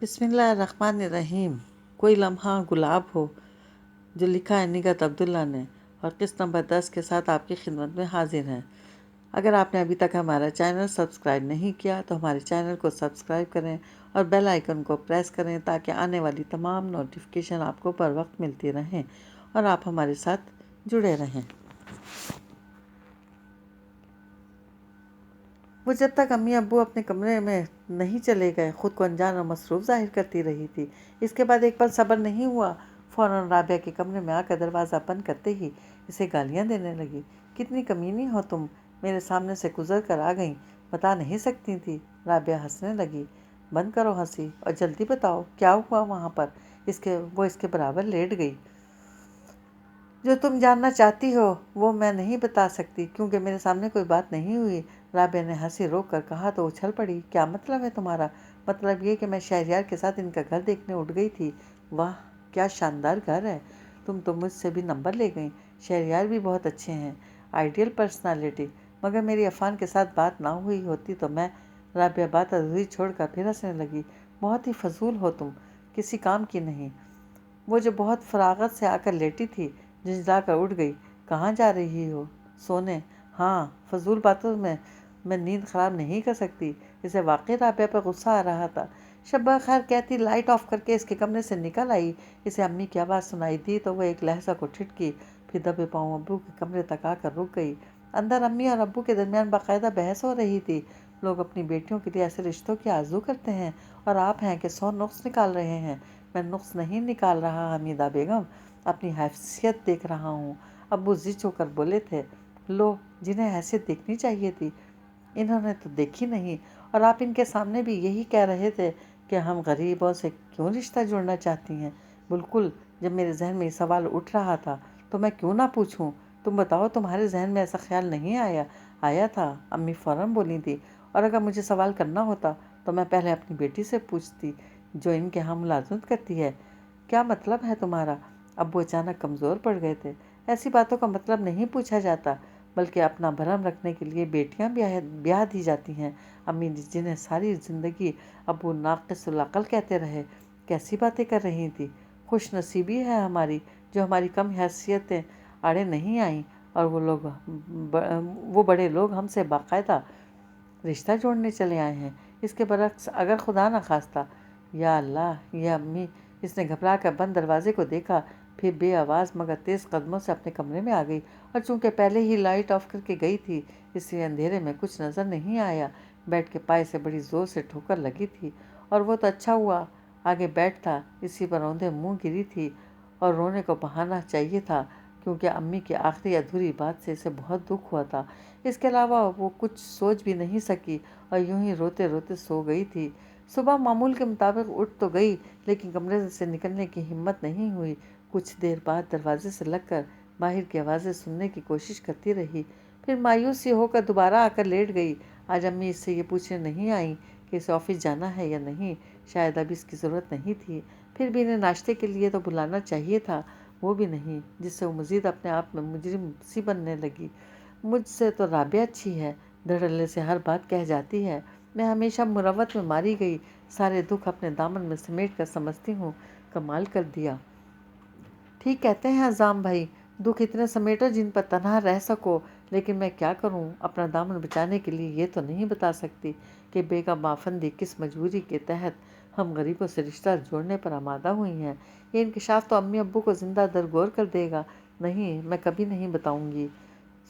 बिस्मिल्लाहिर्रहमानिर्रहीम। कोई लम्हा गुलाब हो, जो लिखा है निगहत अब्दुल्ला ने, और किस्त नंबर 10 के साथ आपकी खिदमत में हाजिर हैं। अगर आपने अभी तक हमारा चैनल सब्सक्राइब नहीं किया तो हमारे चैनल को सब्सक्राइब करें और बेल आइकन को प्रेस करें ताकि आने वाली तमाम नोटिफिकेशन आपको बर वक्त मिलती रहें और आप हमारे साथ जुड़े रहें। वो जब तक अम्मी अब्बू अपने कमरे में नहीं चले गए खुद को अनजान और मसरूफ़ ज़ाहिर करती रही थी। इसके बाद एक पल सब्र नहीं हुआ, फ़ौरन राबिया के कमरे में आकर दरवाज़ा बंद करते ही इसे गालियाँ देने लगी। कितनी कमीनी हो तुम, मेरे सामने से गुजर कर आ गई, बता नहीं सकती थी। राबिया हंसने लगी। बंद करो हंसी और जल्दी बताओ क्या हुआ वहाँ पर। इसके बराबर लेट गई। जो तुम जानना चाहती हो वो मैं नहीं बता सकती क्योंकि मेरे सामने कोई बात नहीं हुई। राबिया ने हंसी रोक कर कहा तो उछल पड़ी। क्या मतलब है तुम्हारा? मतलब ये कि मैं शहरयार के साथ इनका घर देखने उठ गई थी। वाह क्या शानदार घर है। तुम तो मुझसे भी नंबर ले गई। शहरयार भी बहुत अच्छे हैं, आइडियल पर्सनालिटी। मगर मेरी अफान के साथ बात ना हुई होती तो मैं। राबिया बात अधूरी छोड़कर फिर हंसने लगी। बहुत ही फजूल हो तुम, किसी काम की नहीं। वो जो बहुत फरागत से आकर लेटी थी झिझला कर उठ गई। कहाँ जा रही हो? सोने। हाँ, फजूल बातों में मैं नींद ख़राब नहीं कर सकती। इसे वाकई राबिया पर गुस्सा आ रहा था। शब्बा खैर कहती लाइट ऑफ करके इसके कमरे से निकल आई। इसे अम्मी की आवाज़ सुनाई दी तो वह एक लहजा को ठिठकी, फिर दबे पाँव अब्बू के कमरे तक आकर रुक गई। अंदर अम्मी और अब्बू के दरमियान बाकायदा बहस हो रही थी। लोग अपनी बेटियों के लिए ऐसे रिश्तों की आरजू करते हैं और आप हैं कि 100 नुक्स निकाल रहे हैं। मैं नुक्स नहीं निकाल रहा हमीदा बेगम, अपनी हैसियत देख रहा हूँ। अब्बू जिद होकर बोले थे। लो, जिन्हें हैसियत देखनी चाहिए थी इन्होंने तो देखी नहीं। और आप इनके सामने भी यही कह रहे थे कि हम गरीबों से क्यों रिश्ता जोड़ना चाहती हैं। बिल्कुल, जब मेरे जहन में ये सवाल उठ रहा था तो मैं क्यों ना पूछूं। तुम बताओ, तुम्हारे जहन में ऐसा ख्याल नहीं आया? आया था, अम्मी फ़ौरन बोली थी। और अगर मुझे सवाल करना होता तो मैं पहले अपनी बेटी से पूछती जो इनके यहाँ मुलाजमत करती है। क्या मतलब है तुम्हारा? अब्बू अचानक कमज़ोर पड़ गए थे। ऐसी बातों का मतलब नहीं पूछा जाता, बल्कि अपना भरम रखने के लिए बेटियां ब्याह दी जाती हैं। अम्मी जिन्हें सारी ज़िंदगी अब्बू नाक़िसुल अक़ल कहते रहे, कैसी बातें कर रही थी। खुश नसीबी है हमारी जो हमारी कम हैसियतें आड़े नहीं आईं और वो बड़े लोग हमसे बाकायदा रिश्ता जोड़ने चले आए हैं। इसके बरक्स अगर खुदा न खास्ता। या अल्लाह, ये अम्मी। इसने घबरा कर बंद दरवाजे को देखा, फिर बे आवाज़ मगर तेज़ कदमों से अपने कमरे में आ गई। और चूंकि पहले ही लाइट ऑफ करके गई थी इसलिए अंधेरे में कुछ नज़र नहीं आया। बेड के पाए से बड़ी ज़ोर से ठोकर लगी थी और वो तो अच्छा हुआ आगे बेड था, इसी पर औंधे मुँह गिरी थी और रोने को बहाना चाहिए था क्योंकि अम्मी की आखिरी अधूरी बात से इसे बहुत दुख हुआ था। इसके अलावा वो कुछ सोच भी नहीं सकी और यूं ही रोते रोते सो गई थी। सुबह मामूल के मुताबिक उठ तो गई लेकिन कमरे से निकलने की हिम्मत नहीं हुई। कुछ देर बाद दरवाजे से लगकर बाहर की आवाज़ें सुनने की कोशिश करती रही, फिर मायूस सी होकर दोबारा आकर लेट गई। आज अम्मी इससे ये पूछने नहीं आई कि इसे ऑफिस जाना है या नहीं। शायद अभी इसकी ज़रूरत नहीं थी, फिर भी इन्हें नाश्ते के लिए तो बुलाना चाहिए था, वो भी नहीं, जिससे वो मज़ीद अपने आप में मुजरिम सी बनने लगी। मुझसे तो राबिया अच्छी है, धड़ल्ले से हर बात कह जाती है। मैं हमेशा मुरवत में मारी गई, सारे दुख अपने दामन में समेट कर समझती हूँ। कमाल कर दिया। ठीक कहते हैं अज़ाम भाई, दुख इतने समेटो जिन पर तन्हा रह सको। लेकिन मैं क्या करूं, अपना दामन बचाने के लिए ये तो नहीं बता सकती कि बेगम आफंदी किस मजबूरी के तहत हम गरीबों से रिश्ता जोड़ने पर आमादा हुई हैं। ये इंकशाफ तो अम्मी अब्बू को ज़िंदा दरगोर कर देगा। नहीं, मैं कभी नहीं बताऊंगी।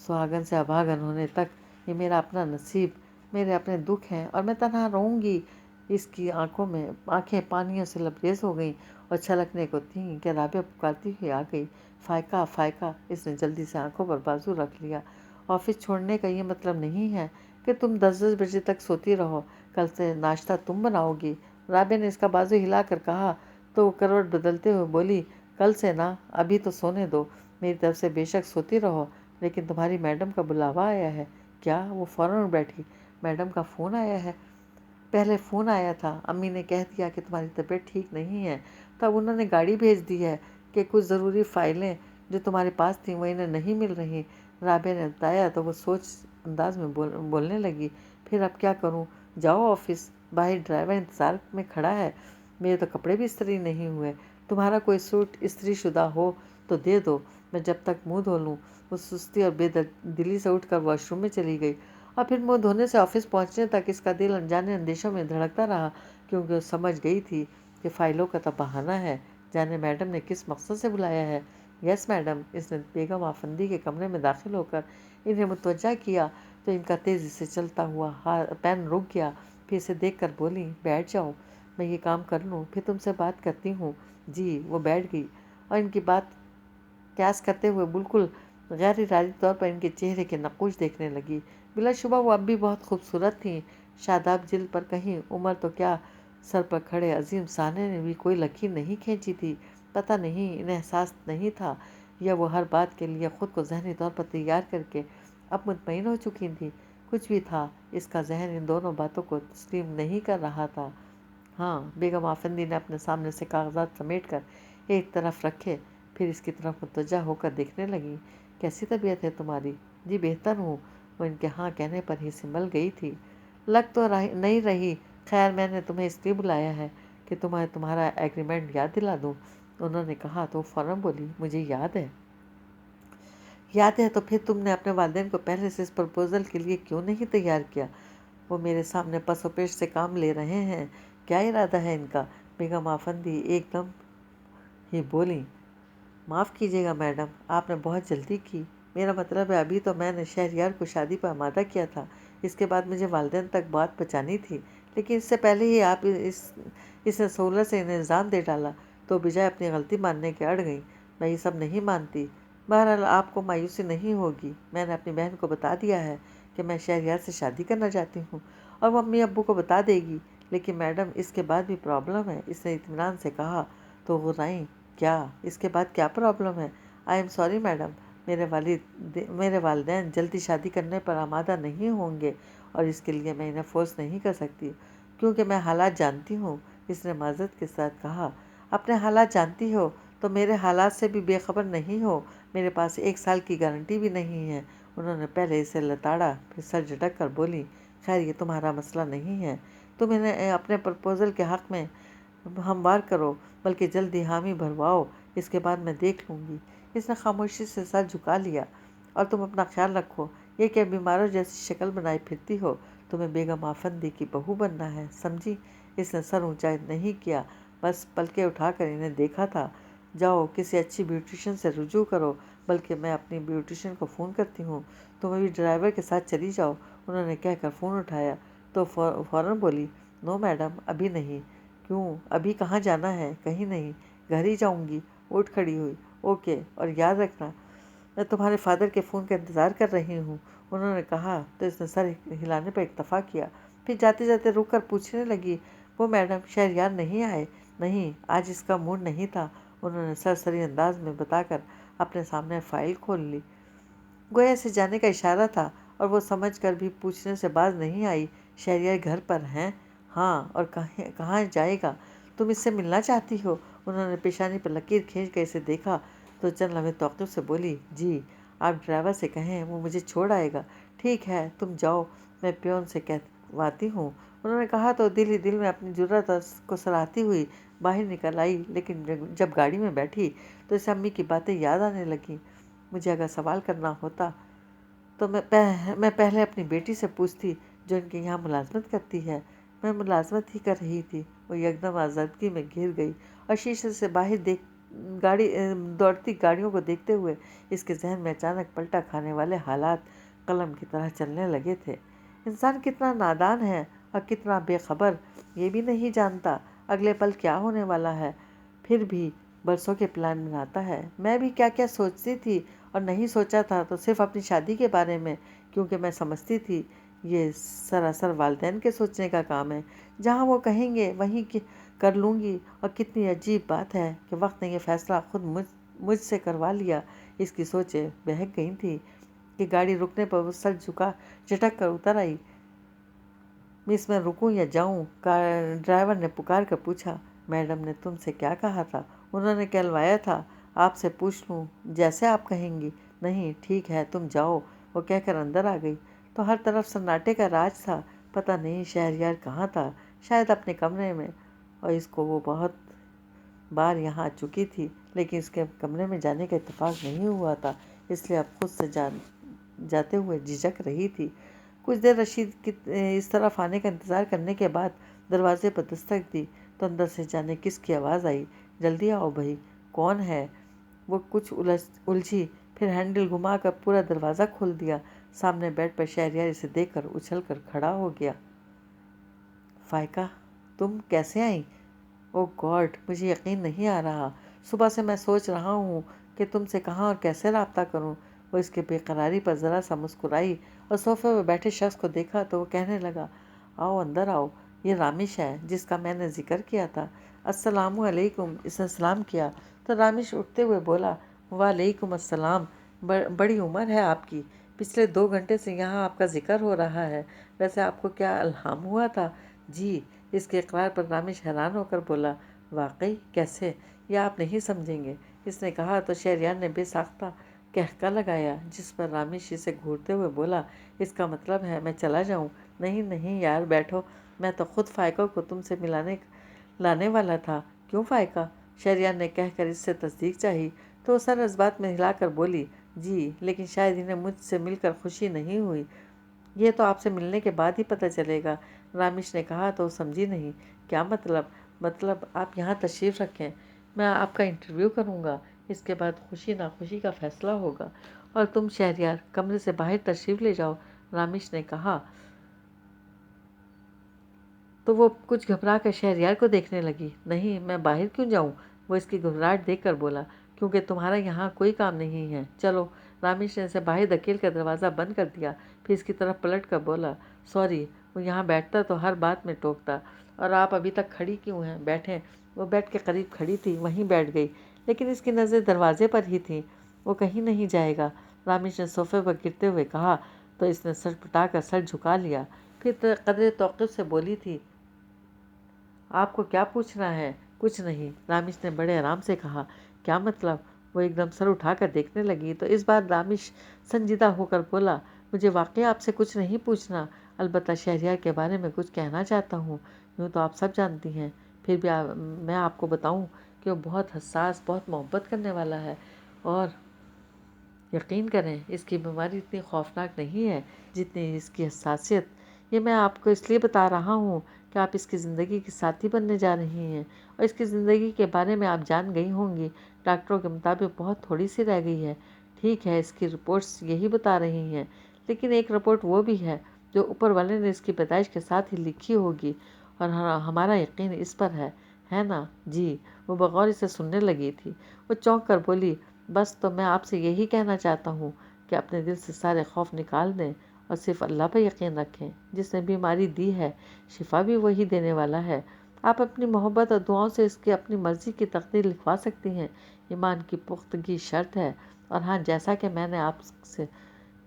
सुहागन से अभागन होने तक ये मेरा अपना नसीब, मेरे अपने दुख हैं और मैं तन्हा रहूँगी। इसकी आंखें पानियों से लबरेज हो गईं और छलकने को थीं कि राबिया पुकारती हुई आ गई। फ़ायका फ़ायका, इसने जल्दी से आंखों पर बाजू रख लिया। ऑफिस छोड़ने का ये मतलब नहीं है कि तुम 10-10 बजे तक सोती रहो। कल से नाश्ता तुम बनाओगी। राबिया ने इसका बाजू हिलाकर कहा तो वो करवट बदलते हुए बोली, कल से ना, अभी तो सोने दो। मेरी तरफ से बेशक सोती रहो, लेकिन तुम्हारी मैडम का बुलावा आया है। क्या? वो फ़ौरन उठ बैठी। मैडम का फ़ोन आया है? पहले फ़ोन आया था, अम्मी ने कह दिया कि तुम्हारी तबीयत ठीक नहीं है। तब उन्होंने गाड़ी भेज दी है कि कुछ ज़रूरी फ़ाइलें जो तुम्हारे पास थीं वो इन्हें नहीं मिल रही। राबिया ने बताया तो वो सोच अंदाज में बोलने लगी, फिर अब क्या करूं? जाओ ऑफिस, बाहर ड्राइवर इंतज़ार में खड़ा है। मेरे तो कपड़े भी इस्त्री नहीं हुए। तुम्हारा कोई सूट इस्त्री शुदा हो तो दे दो, मैं जब तक मुंह धो लूँ। वो सुस्ती और बेदिली से उठकर वॉशरूम में चली गई और फिर मुंह धोने से ऑफिस पहुंचने तक इसका दिल अनजाने अंदेशों में धड़कता रहा, क्योंकि वो समझ गई थी कि फाइलों का तो बहाना है। जाने मैडम ने किस मकसद से बुलाया है। Yes madam. इसने बेगम आफंदी के कमरे में दाखिल होकर इन्हें मुतवज्जा किया तो इनका तेज़ी से चलता हुआ पेन रुक गया। फिर इसे देखकर बोली, बैठ जाओ, मैं ये काम कर लूँ, फिर तुमसे बात करती हूँ। जी। वो बैठ गई और इनकी बात क्यास करते हुए बिल्कुल गैर इरादी तौर पर इनके चेहरे के नक़ूश देखने लगी। बिलाशुबा वो अब भी बहुत खूबसूरत थीं। शादाब जिल्द पर कहीं उम्र तो क्या, सर पर खड़े अजीम साने ने भी कोई लकीर नहीं खींची थी। पता नहीं इन्हें एहसास नहीं था या वो हर बात के लिए ख़ुद को जहनी तौर पर तैयार करके अब मुतमईन हो चुकी थी। कुछ भी था, इसका जहन इन दोनों बातों को तस्लीम नहीं कर रहा था। हाँ। बेगम आफंदी ने अपने सामने से कागजात समेट कर एक तरफ रखे, फिर इसकी तरफ मुतवज्जा होकर देखने लगी। कैसी तबीयत है तुम्हारी? जी बेहतर हूँ। वो इनके हाँ कहने पर ही सिमल गई थी। लग तो नहीं रही। खैर, मैंने तुम्हें इसलिए बुलाया है कि तुम्हारा एग्रीमेंट याद दिला दूँ। उन्होंने कहा तो फ़ौरन बोली, मुझे याद है। याद है तो फिर तुमने अपने वालिदैन को पहले से इस प्रपोज़ल के लिए क्यों नहीं तैयार किया? वो मेरे सामने पसोपेश से काम ले रहे हैं। क्या इरादा है इनका? बेगम आफंदी एकदम ही बोली, माफ़ कीजिएगा मैडम, आपने बहुत जल्दी की। मेरा मतलब है अभी तो मैंने शहरयार को शादी पर आमादा किया था। इसके बाद मुझे वालिदैन तक बात पहुँचानी थी, लेकिन इससे पहले ही आप इसने सहूलत से इन्हें इल्ज़ाम दे डाला तो बजाय अपनी गलती मानने के अड़ गई। मैं ये सब नहीं मानती। बहरहाल आपको मायूसी नहीं होगी। मैंने अपनी बहन को बता दिया है कि मैं शहरयार से शादी करना चाहती हूँ और वो अम्मी अब्बू को बता देगी। लेकिन मैडम, इसके बाद भी प्रॉब्लम है। इसने इत्मीनान से कहा तो गुर्राई, क्या? इसके बाद क्या प्रॉब्लम है? आई एम सॉरी मैडम, मेरे वालिदैन जल्दी शादी करने पर आमादा नहीं होंगे और इसके लिए मैं इन्हें फोर्स नहीं कर सकती, क्योंकि मैं हालात जानती हूँ। इसने माजरत के साथ कहा, अपने हालात जानती हो तो मेरे हालात से भी बेखबर नहीं हो। मेरे पास 1 साल की गारंटी भी नहीं है। उन्होंने पहले इसे लताड़ा, फिर सर झटक कर बोली, खैर ये तुम्हारा मसला नहीं है। तुम इन्हें अपने प्रपोज़ल के हक़ में हमवार करो, बल्कि जल्दी हामी भरवाओ, इसके बाद मैं देख लूँगी। इसने खामोशी से सर झुका लिया। और तुम अपना ख्याल रखो। ये क्या बीमारों जैसी शक्ल बनाए फिरती हो? तुम्हें बेगम आफंदी की बहू बनना है, समझी? इसने सर ऊंचा नहीं किया, बस पलके उठाकर इन्हें देखा था। जाओ किसी अच्छी ब्यूटिशियन से रुजू करो, बल्कि मैं अपनी ब्यूटिशियन को फ़ोन करती हूँ। तुम अभी ड्राइवर के साथ चली जाओ। उन्होंने कहकर फ़ोन उठाया तो फ़ौरन बोली, नो मैडम, अभी नहीं। क्यों? अभी कहाँ जाना है? कहीं नहीं, घर ही जाऊँगी। उठ खड़ी हुई। ओके, और याद रखना, मैं तुम्हारे फादर के फ़ोन का इंतज़ार कर रही हूँ। उन्होंने कहा तो इसने सर हिलाने पर इत्तफ़ा किया। फिर जाते जाते रुक कर पूछने लगी, वो मैडम शहरयार नहीं आए? नहीं, आज इसका मूड नहीं था। उन्होंने सरसरी अंदाज में बताकर अपने सामने फ़ाइल खोल ली। गोया से जाने का इशारा था और वो समझ कर भी पूछने से बाज नहीं आई। शहरयार घर पर हैं? हाँ, और कहाँ जाएगा? तुम इससे मिलना चाहती हो? उन्होंने पेशानी पर लकीर खींच कर इसे देखा तो चंद लम्हे तौक़ुफ़ से बोली, जी। आप ड्राइवर से कहें वो मुझे छोड़ आएगा। ठीक है, तुम जाओ, मैं प्योन से कहवाती हूँ। उन्होंने कहा तो दिल ही दिल में अपनी जुर्रत को सराहती हुई बाहर निकल आई। लेकिन जब गाड़ी में बैठी तो इसे अम्मी की बातें याद आने लगीं। मुझे अगर सवाल करना होता तो मैं पहले अपनी बेटी से पूछती, जो इनके यहाँ मुलाजमत करती है। मैं मुलाजमत ही कर रही थी। वो एकदम आज़ादगी में घिर गई और शीशे से बाहर दौड़ती गाड़ियों को देखते हुए इसके जहन में अचानक पलटा खाने वाले हालात कलम की तरह चलने लगे थे। इंसान कितना नादान है और कितना बेखबर, ये भी नहीं जानता अगले पल क्या होने वाला है। फिर भी बरसों के प्लान बनाता है। मैं भी क्या क्या सोचती थी और नहीं सोचा था तो सिर्फ अपनी शादी के बारे में, क्योंकि मैं समझती थी ये सरासर वालिदैन के सोचने का काम है। जहाँ वो कहेंगे वहीं कर लूँगी। और कितनी अजीब बात है कि वक्त ने यह फ़ैसला खुद मुझसे करवा लिया। इसकी सोचें बहक गई थी कि गाड़ी रुकने पर वो सर झटक कर उतर आई। मिस, मैं रुकूं या जाऊं? ड्राइवर ने पुकार कर पूछा। मैडम ने तुमसे क्या कहा था? उन्होंने कहलवाया था आपसे पूछ लूं, जैसे आप कहेंगी। नहीं, ठीक है, तुम जाओ, वो कहकर अंदर आ गई। तो हर तरफ सन्नाटे का राज था। पता नहीं शहरयार कहाँ था, शायद अपने कमरे में। اور اس کو وہ بہت بار یہاں آ چکی تھی، لیکن اس کے کمرے میں جانے کا اتفاق نہیں ہوا تھا، اس لیے اب خود سے جاتے ہوئے جھجک رہی تھی۔ کچھ دیر رشید کی اس طرف آنے کا انتظار کرنے کے بعد دروازے پر دستک دی تو اندر سے جانے کس کی آواز آئی، جلدی آؤ بھائی، کون ہے؟ وہ کچھ الجھی، پھر ہینڈل گھما کر پورا دروازہ کھول دیا۔ سامنے بیڈ پر شہریار اسے دیکھ کر اچھل کر کھڑا ہو گیا۔ فائقہ، تم کیسے آئیں؟ او گاڈ، مجھے یقین نہیں آ رہا، صبح سے میں سوچ رہا ہوں کہ تم سے کہاں اور کیسے رابطہ کروں۔ وہ اس کے بے قراری پر ذرا سا مسکرائی اور صوفے پر بیٹھے شخص کو دیکھا تو وہ کہنے لگا، آؤ اندر آؤ، یہ رامش ہے جس کا میں نے ذکر کیا تھا۔ السلام علیکم۔ اس نے سلام کیا تو رامش اٹھتے ہوئے بولا، وعلیکم السلام، بڑی عمر ہے آپ کی، پچھلے 2 گھنٹے سے یہاں آپ کا ذکر ہو رہا ہے، ویسے آپ کو کیا الہام ہوا تھا؟ جی۔ اس کے اقرار پر رامش حیران ہو کر بولا، واقعی؟ کیسے؟ یہ آپ نہیں سمجھیں گے، اس نے کہا تو شہریار نے بے ساختہ قہقہ لگایا، جس پر رامش اسے گھورتے ہوئے بولا، اس کا مطلب ہے میں چلا جاؤں؟ نہیں نہیں یار، بیٹھو، میں تو خود فائقہ کو تم سے لانے والا تھا۔ کیوں فائقہ؟ شہریار نے کہہ کر اس سے تصدیق چاہی تو وہ سر اس بات میں ہلا کر بولی، جی، لیکن شاید انہیں مجھ سے مل کر خوشی نہیں ہوئی۔ یہ تو آپ سے ملنے کے بعد ہی پتہ چلے گا، رامش نے کہا تو وہ سمجھی نہیں۔ کیا مطلب؟ مطلب آپ یہاں تشریف رکھیں، میں آپ کا انٹرویو کروں گا، اس کے بعد خوشی ناخوشی کا فیصلہ ہوگا، اور تم شہریار کمرے سے باہر تشریف لے جاؤ، رامش نے کہا۔ تو وہ کچھ گھبرا کر شہریار کو دیکھنے لگی۔ نہیں، میں باہر کیوں جاؤں؟ وہ اس کی گھبراہٹ دیکھ کر بولا، کیونکہ تمہارا یہاں کوئی کام نہیں ہے، چلو۔ رامش نے اسے باہر دھکیل کر دروازہ بند کر دیا، پھر اس کی طرف پلٹ کر بولا، سوری، وہ یہاں بیٹھتا تو ہر بات میں ٹوکتا، اور آپ ابھی تک کھڑی کیوں ہیں؟ بیٹھیں۔ وہ بیڈ کے قریب کھڑی تھی، وہیں بیٹھ گئی، لیکن اس کی نظریں دروازے پر ہی تھیں۔ وہ کہیں نہیں جائے گا، رامش نے صوفے پر گرتے ہوئے کہا تو اس نے سر پٹا کر سر جھکا لیا، پھر قدرے توقف سے بولی تھی، آپ کو کیا پوچھنا ہے؟ کچھ نہیں، رامش نے بڑے آرام سے کہا۔ کیا مطلب؟ وہ ایک دم سر اٹھا کر دیکھنے لگی تو اس بار رامش سنجیدہ ہو کر بولا، مجھے واقعی آپ سے کچھ نہیں پوچھنا، البتہ شہریار کے بارے میں کچھ کہنا چاہتا ہوں۔ یوں تو آپ سب جانتی ہیں، پھر بھی میں آپ کو بتاؤں کہ وہ بہت حساس، بہت محبت کرنے والا ہے، اور یقین کریں اس کی بیماری اتنی خوفناک نہیں ہے جتنی اس کی حساسیت۔ یہ میں آپ کو اس لیے بتا رہا ہوں کہ آپ اس کی زندگی کی ساتھی بننے جا رہی ہیں، اور اس کی زندگی کے بارے میں آپ جان گئی ہوں گی، ڈاکٹروں کے مطابق بہت تھوڑی سی رہ گئی ہے۔ ٹھیک ہے، اس کی رپورٹس یہی بتا رہی ہیں، لیکن ایک رپورٹ وہ بھی ہے جو اوپر والے نے اس کی پیدائش کے ساتھ ہی لکھی ہوگی، اور ہمارا یقین اس پر ہے نا؟ جی۔ وہ بغور اسے سننے لگی تھی۔ وہ چونک کر بولی، بس تو میں آپ سے یہی کہنا چاہتا ہوں کہ اپنے دل سے سارے خوف نکال دیں اور صرف اللہ پر یقین رکھیں، جس نے بیماری دی ہے شفا بھی وہی دینے والا ہے۔ آپ اپنی محبت اور دعاؤں سے اس کی اپنی مرضی کی تقدیر لکھوا سکتی ہیں، ایمان کی پختگی شرط ہے، اور ہاں، جیسا کہ میں نے آپ سے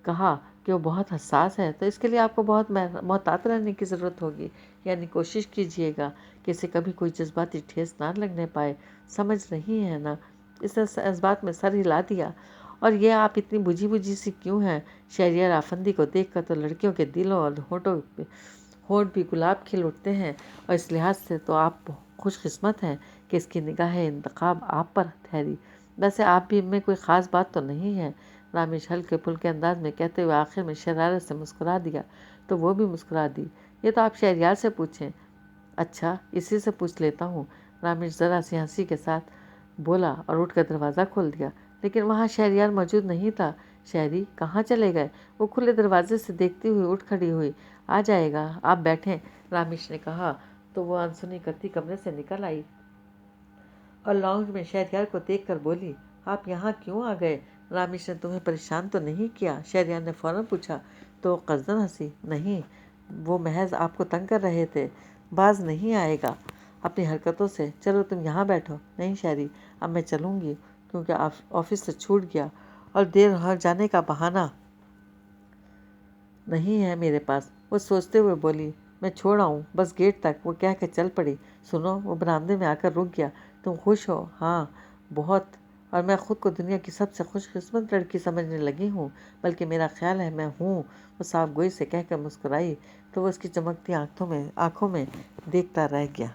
کہا کہ وہ بہت حساس ہے، تو اس کے لیے آپ کو بہت محتاط رہنے کی ضرورت ہوگی، یعنی کوشش کیجیے گا کہ اسے کبھی کوئی جذباتی ٹھیس نہ لگنے پائے، سمجھ رہی ہیں نا؟ اس نے اس بات میں سر ہلا دیا۔ اور یہ آپ اتنی بجھی سی کیوں ہیں؟ شہریار آفندی کو دیکھ کر تو لڑکیوں کے دلوں اور ہونٹ بھی گلاب کھل اٹھتے ہیں، اور اس لحاظ سے تو آپ خوش قسمت ہیں کہ اس کی نگاہ انتخاب آپ پر ٹھہری۔ ویسے آپ بھی میں کوئی خاص بات تو نہیں ہے، رامش ہلکے پھلکے انداز میں کہتے ہوئے آخر میں شرارت سے مسکرا دیا تو وہ بھی مسکرا دی۔ یہ تو آپ شہریار سے پوچھیں۔ اچھا، اسی سے پوچھ لیتا ہوں، رامش ذرا سی ہنسی کے ساتھ بولا اور اٹھ کر دروازہ کھول دیا، لیکن وہاں شہریار موجود نہیں تھا۔ شہری کہاں چلے گئے؟ وہ کھلے دروازے سے دیکھتی ہوئی اٹھ کھڑی ہوئی۔ آ جائے گا، آپ بیٹھیں، رامش نے کہا تو وہ انسنی کرتی کمرے سے نکل آئی اور لاؤنج میں شہریار کو دیکھ کر بولی، آپ یہاں کیوں آ گئے؟ رامش نے تمہیں پریشان تو نہیں کیا؟ شہریار نے فوراً پوچھا تو قصداً ہنسی، نہیں، وہ محض آپ کو تنگ کر رہے تھے، باز نہیں آئے گا اپنی حرکتوں سے۔ چلو تم یہاں بیٹھو۔ نہیں شہری، اب میں چلوں گی، کیونکہ آفس سے چھوٹ گیا اور دیر ہو جانے کا بہانہ نہیں ہے میرے پاس۔ وہ سوچتے ہوئے بولی، میں چھوڑ آؤں بس گیٹ تک، وہ کہہ کر چل پڑی۔ سنو، وہ برآمدے میں آ کر رک گیا، تم خوش ہو؟ ہاں، بہت، اور میں خود کو دنیا کی سب سے خوش قسمت لڑکی سمجھنے لگی ہوں، بلکہ میرا خیال ہے میں ہوں۔ وہ صاف گوئی سے کہہ کر مسکرائی تو وہ اس کی چمکتی آنکھوں میں دیکھتا رہ گیا۔